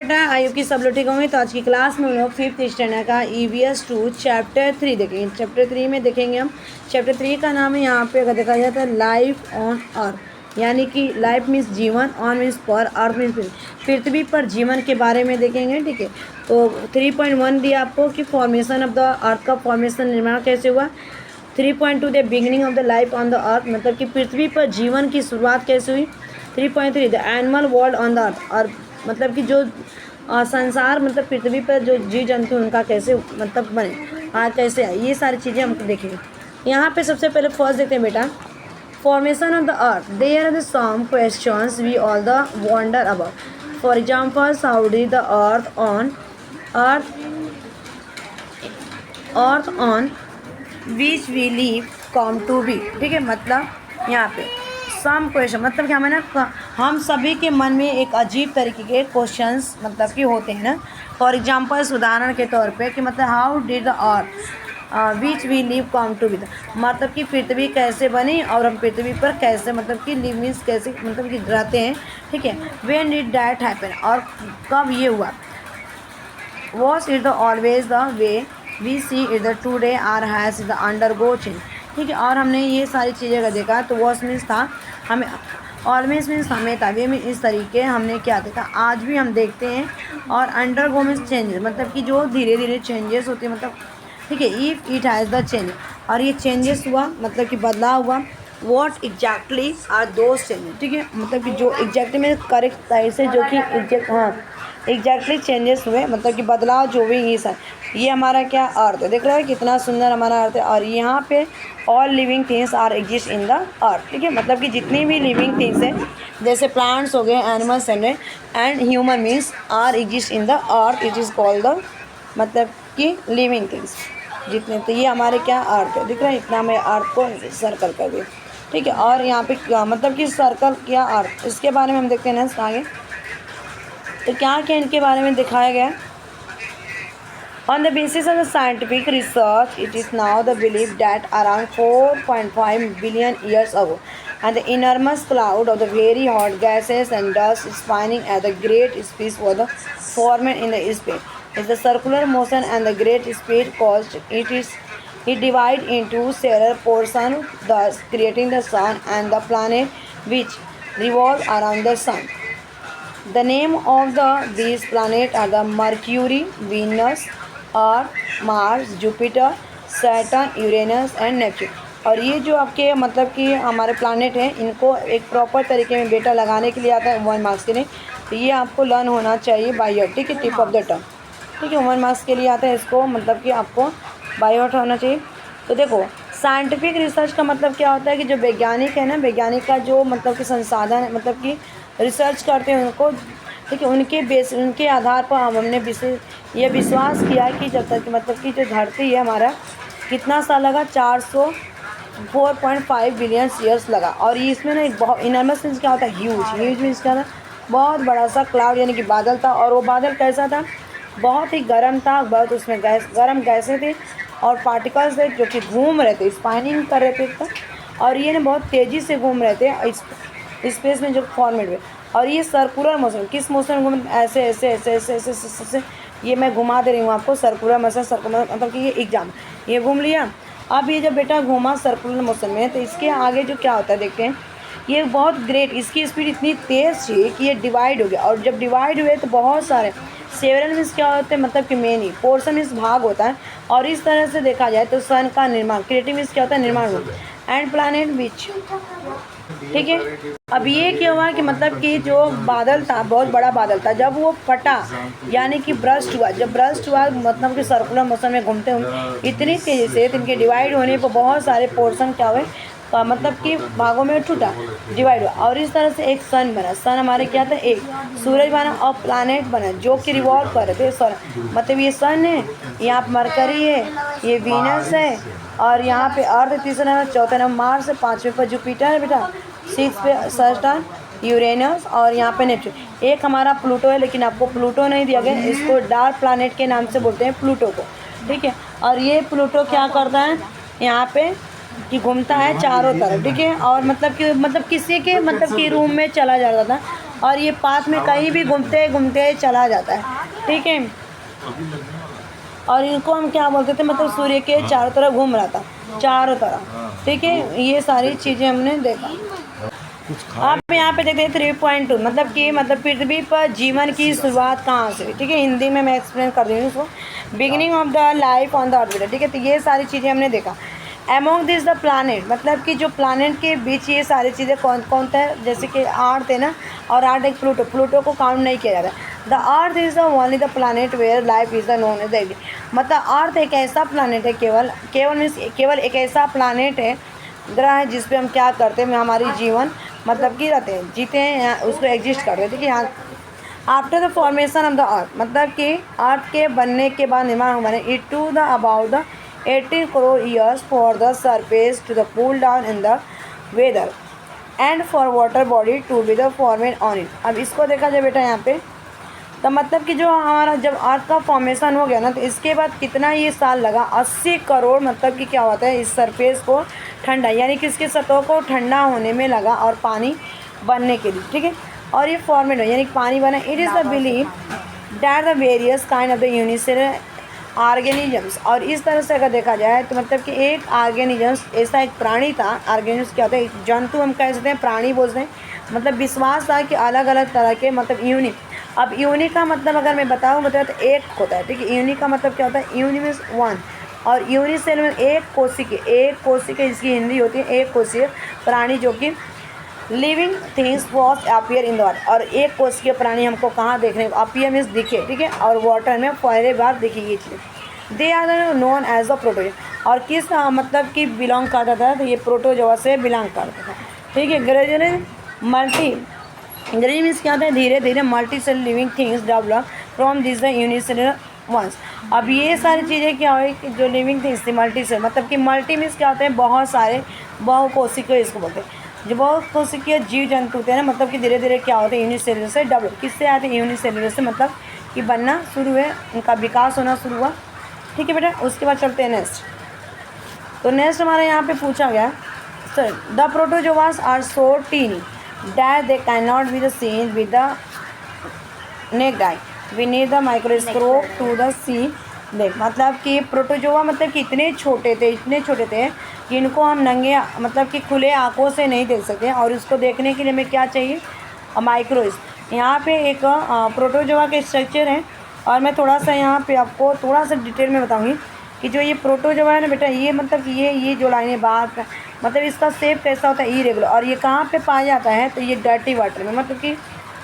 बेटा आयु की सब लोग ठीक होंगे। तो आज की क्लास में हम लोग 5th स्टैंडर्ड का EVS 2 चैप्टर 3 देखेंगे। चैप्टर 3 में देखेंगे हम चैप्टर 3 का नाम है यहाँ पे अगर देखा जाता है लाइफ ऑन अर्थ, यानी कि लाइफ मीन्स जीवन, ऑन मीन्स पर, अर्थ मीन्स पृथ्वी पर जीवन के बारे में देखेंगे। ठीक है, तो 3.1 दिया आपको कि फॉर्मेशन ऑफ द अर्थ का फॉर्मेशन निर्माण कैसे हुआ। 3.2 the beginning of the life on the earth, मतलब कि पृथ्वी पर जीवन की शुरुआत कैसे हुई। 3.3 the animal world on the earth, और मतलब कि जो संसार मतलब पृथ्वी पर जो जीव जंतु उनका कैसे मतलब बने, आज कैसे आए, ये सारी चीज़ें हमको देखेंगे। यहाँ पे सबसे पहले फर्स्ट देखते हैं बेटा formation of the earth. There are the some questions we all the wonder about. For example how did the earth on which we live come to be. ठीक है, मतलब यहाँ पे सम क्वेश्चन मतलब कि हमें ना हम सभी के मन में एक अजीब तरीके के क्वेश्चंस मतलब कि होते हैं ना। फॉर एग्जांपल्स उदाहरण के तौर पे कि मतलब how did the earth which we live come to be, मतलब कि पृथ्वी कैसे बनी और हम पृथ्वी पर कैसे मतलब कि लिव मीन्स कैसे मतलब कि रहते हैं। ठीक है, व्हेन डिड दैट हैपन, और कब ये हुआ। Was it the always the way we see it the today are has the undergo change. ठीक है, और हमने ये सारी चीज़ें का देखा। तो वॉस मीन्स था हमें, ऑलवेज मीन्स हमें था, वे में इस तरीके हमने क्या देखा, आज भी हम देखते हैं। और अंडरगो मीन्स चेंजेस, मतलब कि जो धीरे धीरे चेंजेस होते हैं मतलब। ठीक है, if it has the change, और ये चेंजेस हुआ मतलब कि बदलाव हुआ। What exactly are those changes. ठीक है, मतलब कि जो एग्जैक्टली में करेक्ट तरह से जो कि एग्जैक्टली चेंजेस हुए मतलब कि बदलाव जो भी ये सर, ये हमारा क्या अर्थ है। देख रहे हो कितना सुंदर हमारा अर्थ है। और यहाँ पे all living things are exist in the earth. ठीक है, मतलब कि जितनी भी लिविंग थिंग्स है जैसे प्लांट्स हो गए, animals and human means are exist in the earth, it is called the मतलब कि लिविंग थिंग्स जितने। तो ये हमारे क्या अर्थ है, दिख रहा है इतना मैं अर्थ को सर्कल कर दिया। ठीक है, और यहाँ पे मतलब कि सर्कल क्या अर्थ, इसके बारे में हम देखते हैं ना आगे। तो क्या क्या इनके बारे में दिखाया गया। On the basis of the scientific research, it is now the belief that around 4.5 billion years ago, and the enormous cloud of the very hot gases and dust spinning at the great speed was formed in the space. Is the circular motion and the great speed caused it divide into several portions, thus creating the sun and the planet which revolve around the sun. The name of these planets are the Mercury, Venus, Earth, Mars, Jupiter, Saturn, Uranus and Neptune। और ये जो आपके मतलब कि हमारे planet हैं इनको एक प्रॉपर तरीके में बेटा लगाने के लिए आता है 1 मार्क्स के लिए। तो ये आपको लर्न होना चाहिए बाय हार्ट। ठीक है, टिप ऑफ द टंग। ठीक है, 1 मार्क्स के लिए आता है, इसको मतलब कि आपको बाय हार्ट होना चाहिए। तो देखो साइंटिफिक रिसर्च का मतलब क्या होता है कि जो वैज्ञानिक है ना, वैज्ञानिक का जो मतलब कि संसाधन है मतलब कि रिसर्च करते हैं उनको। ठीक है, उनके आधार पर हमने ये विश्वास किया कि जब तक मतलब कि जो धरती है हमारा कितना साल लगा, 4.5 बिलियन ईयर्स लगा। और ये इसमें ना एक बहुत इनर्मस मीन्स क्या होता है, ह्यूज मीन्स क्या था, बहुत बड़ा सा क्लाउड यानी कि बादल था। और वो बादल कैसा था, बहुत ही गर्म था, बहुत उसमें गर्म गैसें थी और पार्टिकल्स थे जो कि घूम रहे थे, स्पाइनिंग कर रहे थे। और ये ना बहुत तेज़ी से घूम रहे थे स्पेस में जो फॉर्मेट हुए। और ये सर्कुलर मोशन, किस मोशन घूम, ऐसे ऐसे ऐसे ऐसे ऐसे ऐसे ऐसे, ये मैं घुमा दे रही हूँ आपको। सर्कुलर मोशन, सर्कुलर मतलब कि ये एग्जाम ये घूम लिया। अब ये जब बेटा घूमा सर्कुलर मोशन में, तो इसके आगे जो क्या होता है देखते हैं। ये बहुत ग्रेट, इसकी स्पीड इतनी तेज़ थी कि ये डिवाइड हो गया। और जब डिवाइड हुए तो बहुत सारे सेवरल मीन्स क्या होते हैं मतलब कि मेनी, पोर्शन मीन्स भाग होता है। और इस तरह से देखा जाए तो सन का निर्माण, क्रिएटिव मीन्स क्या होता है, निर्माण हुआ। एंड प्लानेट विच। ठीक है, अब ये क्या हुआ कि मतलब कि जो बादल था, बहुत बड़ा बादल था, जब वो फटा यानी कि ब्रस्ट हुआ, जब ब्रस्ट हुआ मतलब कि सर्कुलर मोशन में घूमते हुए इतनी तेज़ी से, इनके डिवाइड होने पर बहुत सारे पोर्शन क्या हुए मतलब कि भागों में टूटा, डिवाइड हुआ। और इस तरह से एक सन बना। सन हमारे क्या था, एक सूरज बना और प्लानेट बना जो कि रिवॉल्व कर रहे थे। सन मतलब ये सन है, यहाँ पर मरकरी है, ये वीनस है, और यहाँ पे अर्थ तीसरा नंबर, चौथा नंबर मार्स है, 5वें पर जुपिटर है बेटा, 6 पे सैटर्न, यूरेनस, और यहाँ पे नेपच्यून। एक हमारा प्लूटो है, लेकिन आपको प्लूटो नहीं दिया गया, इसको डार्क प्लानेट के नाम से बोलते हैं प्लूटो को। ठीक है, और ये प्लूटो क्या करता है यहाँ पे कि घूमता है चारों तरफ। ठीक है, और मतलब कि किसी के मतलब कि रूम में चला जाता था और ये पाथ में कहीं भी घूमते घूमते चला जाता है, ठीक है। और इनको हम क्या बोलते थे, मतलब सूर्य के चारों तरफ घूम रहा था, चारों तरफ, ठीक है। ये सारी चीज़ें हमने देखा। आप यहाँ पे देखते हैं 3.2, मतलब कि मतलब पृथ्वी पर जीवन की शुरुआत कहाँ से, ठीक है। हिंदी में मैं एक्सप्लेन कर रही हूँ इसको। Beginning of the life on the earth, ठीक है। तो ये सारी चीज़ें हमने देखा। एमोंग दिस द प्लानट, मतलब कि जो प्लानट के बीच ये सारी चीज़ें कौन कौन था, जैसे कि अर्थ है ना, और अर्थ एक प्लूटो, प्लूटो को काउंट नहीं किया जाता। The earth is the only the planet where life is the known as the, मतलब अर्थ एक ऐसा प्लानट है, केवल मीन्स केवल एक ऐसा प्लानट है, ग्रह है, जिस पे हम क्या करते हैं, हमारी जीवन मतलब कि रहते हैं, जीते हैं, उसको एग्जिस्ट करते हैं, ठीक है। यहाँ after the formation of the अर्थ, मतलब कि अर्थ के बनने के बाद निर्माण हुआ है, it to the about the 80 crore years for the surface to the cool down in the weather and for water body to be the formed on it. अब इसको देखा जाए बेटा यहाँ पे, तो मतलब कि जो हमारा जब अर्थ का फॉर्मेशन हो गया ना, तो इसके बाद कितना ये साल लगा, 80 करोड़, मतलब कि क्या होता है, इस सरफेस को ठंडा, यानी कि इसकी सतह को ठंडा होने में लगा और पानी बनने के लिए, ठीक है। और ये फॉर्मेट हो, यानी पानी बना। It is the believe that the various kind of the unicellular organisms, और इस तरह से अगर देखा जाए तो मतलब कि एक ऑर्गेनिजम्स ऐसा एक प्राणी था, ऑर्गेनिजम्स क्या होता है, जंतु हम कह सकते हैं, प्राणी बोलते हैं, मतलब विश्वास था कि अलग अलग तरह के, मतलब यूनिक। अब यूनिक का मतलब अगर मैं बताऊँ तो एक होता है, ठीक है। यूनिक का मतलब क्या होता है, यूनि मीन्स वन, और यूनिसेलुलर एक कोशिका इसकी हिंदी होती है एक कोशिकीय प्राणी, जो कि living things was appear in the water, और एक कोशिकीय प्राणी हमको कहाँ देखने को, अपीयर मीन्स दिखे, ठीक है, और वाटर में पहले बार दिखी ये चीज़। They are known as a protozoa, और किस मतलब कि बिलोंग करता था, तो ये प्रोटोजोआ से बिलोंग करता था, ठीक है। ग्रेजुअली मीन्स क्या होता है, धीरे धीरे multi cell living things develop from this the unicellular ones. अब ये सारी चीज़ें क्या हुई कि जो लिविंग थिंग्स थी मल्टी सेल, मतलब कि मल्टी मीन्स क्या होते हैं, बहुत सारे, बहुकोशिकीय इसको बोलते हैं। जो बहुकोशिकीय जीव जंतु होते हैं ना, मतलब कि धीरे धीरे क्या होते हैं, यूनिसेलुलर से डेवलप, किससे आते हैं, यूनिसेलुलर से, मतलब कि बनना शुरू हुए, उनका विकास होना शुरू हुआ, ठीक है बेटा। उसके बाद चलते हैं नेक्स्ट। तो नेक्स्ट हमारा यहाँ पे पूछा गया, sir the protozoas are so tiny that they cannot be seen with the naked eye. We need the microscope to the see them, मतलब कि प्रोटोजोआ मतलब कि इतने छोटे थे कि इनको हम नंगे मतलब कि खुले आँखों से नहीं देख सकते, और उसको देखने के लिए हमें क्या चाहिए, माइक्रोस्कोप। यहाँ पे एक प्रोटोजोआ के स्ट्रक्चर है, और मैं थोड़ा सा यहाँ पे आपको थोड़ा सा डिटेल में बताऊँगी कि जो ये प्रोटोजोआ है ना बेटा, ये मतलब कि ये जो लाइनें बाहर, मतलब इसका शेप कैसा होता है, इरेगुलर, और ये कहाँ पे पाया जाता है, तो ये डर्टी वाटर में, मतलब कि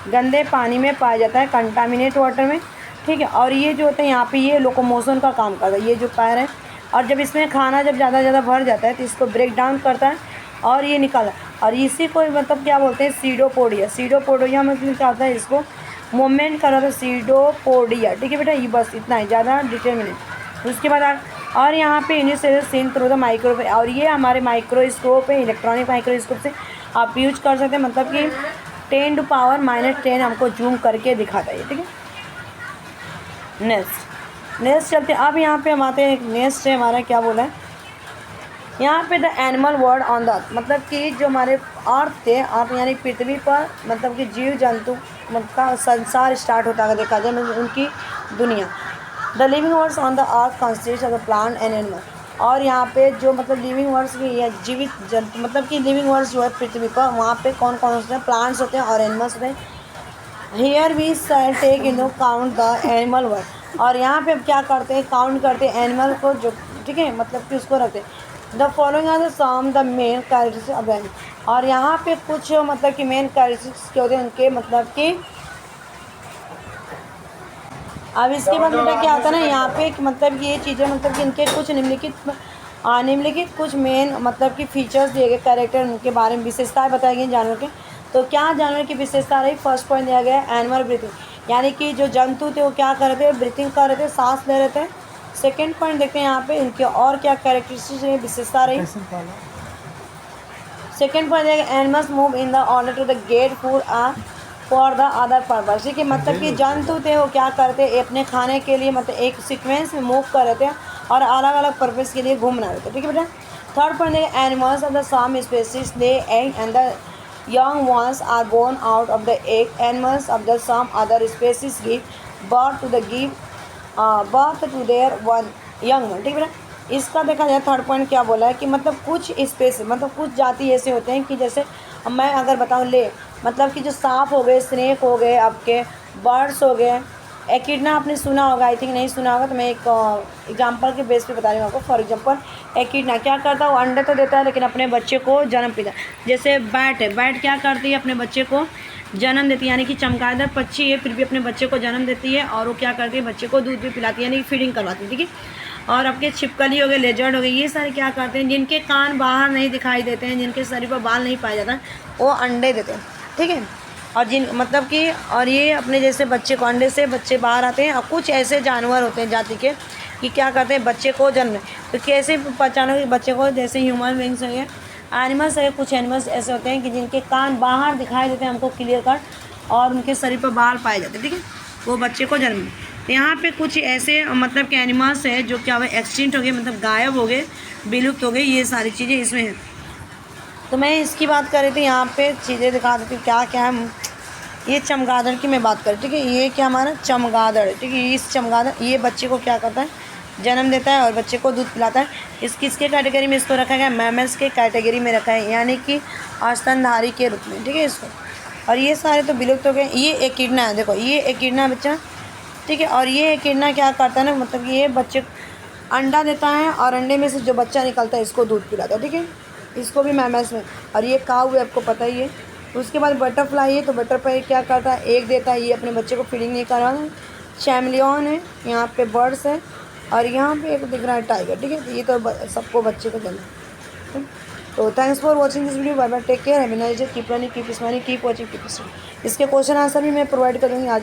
गंदे पानी में पाया जाता है, कंटामिनेट वाटर में, ठीक है। और ये जो होता है यहाँ पे, ये लोकोमोशन का काम करता है, ये जो पैर है, और जब इसमें खाना जब ज़्यादा भर जाता है तो इसको ब्रेक डाउन करता है और ये निकाला, और इसी को मतलब क्या बोलते हैं, सीडोपोडिया मतलब क्या होता है, इसको मूवमेंट कर रहा था, सीडोपोडिया, ठीक है बेटा। ये बस इतना ही, ज़्यादा डिटेल में नहीं। उसके बाद और यहाँ पे unicellular seen through the microscope, और ये हमारे माइक्रोस्कोप है, इलेक्ट्रॉनिक माइक्रोस्कोप से आप यूज कर सकते हैं, मतलब कि 10⁻⁻10 हमको जूम करके दिखाता है, ठीक है। नेक्स्ट चलते हैं। अब यहाँ पे हम आते हैं, नेक्स्ट है हमारा क्या बोला है यहाँ पे, the animal world on the earth, मतलब कि जो हमारे अर्थ थे, अर्थ यानी पृथ्वी पर, मतलब कि जीव जंतु का संसार स्टार्ट होता है, देखा जाए मतलब उनकी दुनिया। The living words on the earth consist of the plant and animal, और यहाँ पे जो मतलब लिविंग वर्ड्स की या जीवित जंतु, मतलब कि लिविंग वर्ड्स जो है पृथ्वी पर, वहाँ पे कौन कौन होते हैं, प्लांट्स होते हैं और एनिमल्स होते हैं। Here we shall take in count the animal word, और यहाँ पे हम क्या करते हैं, काउंट करते हैं एनिमल को, जो ठीक है, मतलब कि उसको रखते हैं। The following are the some the main characteristics of animal, और यहाँ पे कुछ मतलब कि मेन कैरेक्टरिस्टिक्स क्या होते हैं उनके, मतलब कि अब इसके बाद बेटा क्या होता है ना, यहाँ पे मतलब ये चीज़ें, मतलब कि इनके कुछ निम्नलिखित कुछ मेन मतलब कि फीचर्स दिए गए, कैरेक्टर उनके बारे में विशेषताएं बताई गई जानवर के। तो क्या जानवर की विशेषता रही, फर्स्ट पॉइंट दिया गया है एनिमल ब्रीथिंग, यानी कि जो जंतु थे वो क्या कर रहे थे, ब्रीथिंग कर रहे थे, सांस ले रहे थे। सेकेंड पॉइंट देखते हैं यहाँ पे इनके और क्या कैरेक्टरिस्टिक्स विशेषता रही। सेकेंड पॉइंट दिया गया, animals move in the order to the get food for the other purpose, ठीक है, मतलब कि जंतु थे वो क्या करते अपने खाने के लिए, मतलब एक सीक्वेंस में मूव कर रहे थे और अलग अलग पर्पज़ के लिए घूम रहे थे, ठीक है बेटा। थर्ड पॉइंट देखिए, animals of the some species they egg and the young ones are born out of the egg. Animals of the some other species give birth to their one young one. ठीक है बेटा। इसका देखा जाए third point क्या बोला है कि मतलब कुछ स्पेसी मतलब कुछ जाति ऐसे होते हैं कि जैसे मैं अगर बताऊँ ले मतलब कि जो सांप हो गए, स्नेक हो गए, आपके बर्ड्स हो गए, एकिडना आपने सुना होगा, आई थिंक नहीं सुना होगा तो मैं एक एग्जांपल के बेस पे बता रही हूँ आपको। फॉर एग्जांपल एकिडना क्या करता है, वो अंडे तो देता है लेकिन अपने बच्चे को जन्म देता है। जैसे बैट है, बैट क्या करती है, अपने बच्चे को जन्म देती है, यानी कि चमगादड़ पक्षी है फिर भी अपने बच्चे को जन्म देती है और वो क्या करती है, बच्चे को दूध भी पिलाती है, यानी कि फीडिंग करवाती है। ठीक है। और आपके छिपकली हो गए, लेजर्ड हो गए, ये सारे क्या करते हैं, जिनके कान बाहर नहीं दिखाई देते हैं, जिनके शरीर पर बाल नहीं पाया जाता, वो अंडे देते हैं। ठीक है। और जिन मतलब कि और ये अपने जैसे बच्चे को अंडे से बच्चे बाहर आते हैं। और कुछ ऐसे जानवर होते हैं जाति के कि क्या करते हैं, बच्चे को जन्म तो कैसे पहचानो कि बच्चे को, जैसे ह्यूमन बींग्स हो गए, एनिमल्स है, कुछ एनिमल्स ऐसे होते हैं कि जिनके कान बाहर दिखाई देते हैं हमको क्लियर कट और उनके शरीर पर बाल पाए जाते हैं। ठीक है। वो बच्चे को जन्म तो यहाँ पे कुछ ऐसे मतलब कि एनिमल्स है जो क्या हुए, एक्सटिंक्ट हो गए, मतलब गायब हो गए, विलुप्त हो गए, ये सारी चीज़ें इसमें हैं। तो मैं इसकी बात कर रही थी, यहाँ पे चीज़ें दिखा देती हूँ क्या क्या है। ये चमगादड़ की मैं बात कर रही। ठीक है। ये क्या हमारा चमगादड़ है। ठीक है। इस चमगादड़ ये बच्चे को क्या करता है, जन्म देता है और बच्चे को दूध पिलाता है। इस किसके कैटेगरी में इसको रखा गया, मैमल्स के कैटेगरी में रखा है, यानी कि स्तनधारी के रूप में। ठीक है इसको। और ये सारे तो विलुप्त हो गए। ये एकिडना है, देखो ये एकिडना बच्चा। ठीक है। और ये एकिडना क्या करता है ना, मतलब कि ये बच्चे अंडा देता है और अंडे में से जो बच्चा निकलता है इसको दूध पिलाता है। ठीक है। इसको भी मैमल्स में। और ये काऊ है, आपको पता ही है। उसके बाद बटरफ्लाई है, तो बटरफ्लाई क्या करता है, एग देता है, ये अपने बच्चे को फीडिंग नहीं करवाता। चैमलियन है, यहाँ पे बर्ड्स है और यहाँ पे एक दिख रहा है टाइगर। ठीक है। तो ये तो सबको बच्चे को देना। तो thanks for watching this video. Bye bye, take care, have a nice day, keep running, keep smiling, keep watching, keep study. इसके क्वेश्चन आंसर भी मैं प्रोवाइड करूँगी आज।